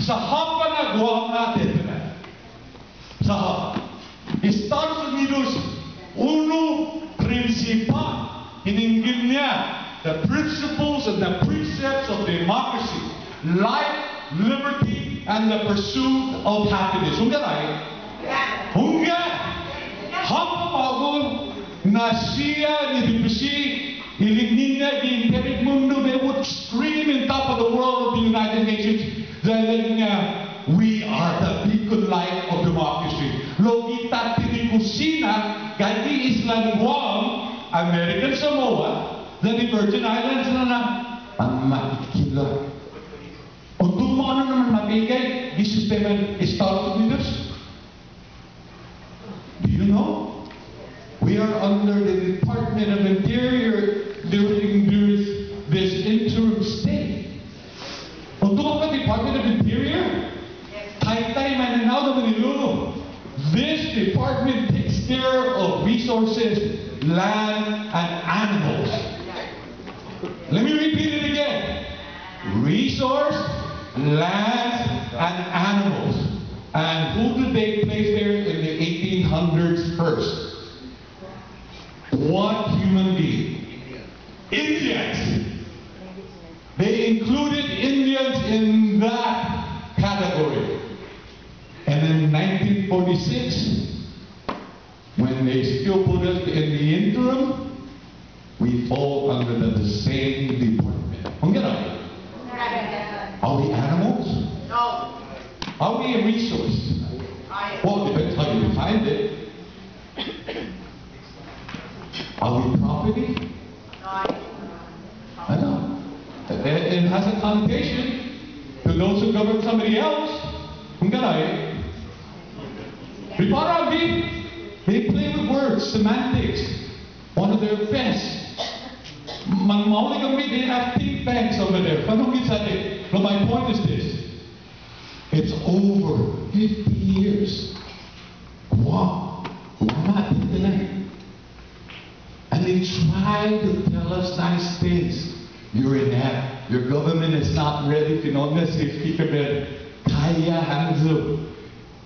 Sa hapa na Guam natin, sa Estados Unidos, uno principal, hiningin niya the principles and the precepts of democracy, life, liberty, and the pursuit of happiness. Hungga, hapa pagod na siya ni Dipisi, iligninya di Imperit Mundo, they would scream in top of the world of the United Nations, we are the beacon light of democracy. Logita tinikusina, gadi Island Guam, American Samoa, the Virgin Islands na ang makikila. Kung mo ano naman mabigay, di sistema Estados Unidos. Do you know? We are under the Department of Interior during this interim state. Kung ka Department of Interior, tay-tay mananaw na manilulo. This department takes care of resources, land, and animals. Let me repeat it again. Resource, land, and animals. And who did they place there in the 1800s first? What human being? Indians. They included Indians in that category. And in 1946, when they still put us in the interim, we fall under the same department. Are we animals? No. Are we a resource? Well, it depends how you define it. Are we property? I know. It has a connotation to those who govern somebody else. They play with words, semantics, one of their best. They have think tanks over there. But my point is this. It's over 50 years. Wow. And they try to tell us nice things. You're inept. Your government is not ready to know this. Kaya Hanzu.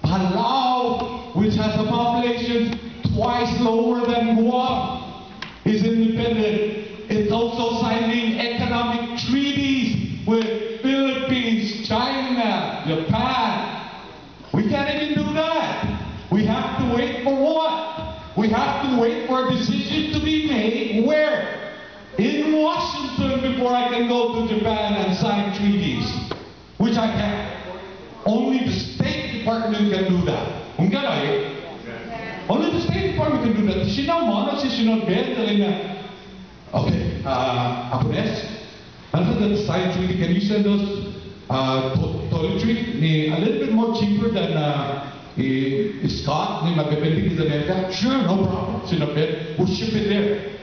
Palau, which has a population twice lower than Guam, is independent. It's also signing economic treaties with Philippines, China, Japan. We can't even do that. We have to wait for what? We have to wait for a decision to be made where? In Washington before I can go to Japan and sign treaties, which I can't. Only the State Department can do that. Only the State Department can do that. Okay, Apunes, under the sign treaty, can you send us toiletry a little bit more cheaper than Scott, ni Maga'lahin in America? Sure, no problem. We'll ship it there.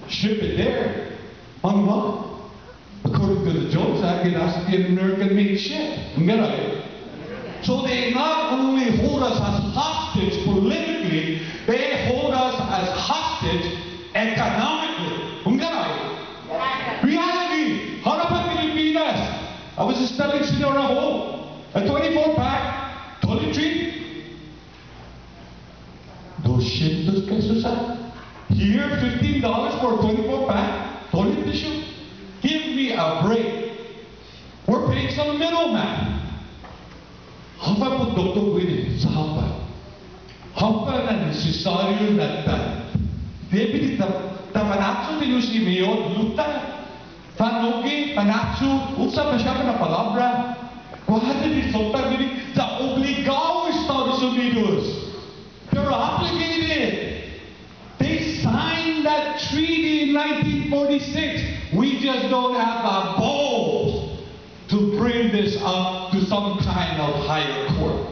Ship it there. On what? According to the Jones Act, it has to be an American-made ship. So they not only hold us as hostage politically, they hold us as hostage economically. Reality. Harapan Pilipinas. I was just telling Senora Ho, a 24-pack toiletry, 200 pesos. Here, $15 for a 24-pack toilet tissue? Give me a break. We're paying some middleman. Hapa po Dr. Gwyneth sa hapa. Hapa na necessaryo na David tapanatso din si Mayor Luta. Tanogi, panatso, usa pa siya na palabra. Kuhada ni Sota Gwyneth sa obligado Estados Unidos. They're obligated. They signed that treaty in 1946. We just don't have the balls to bring this up to some kind of higher court.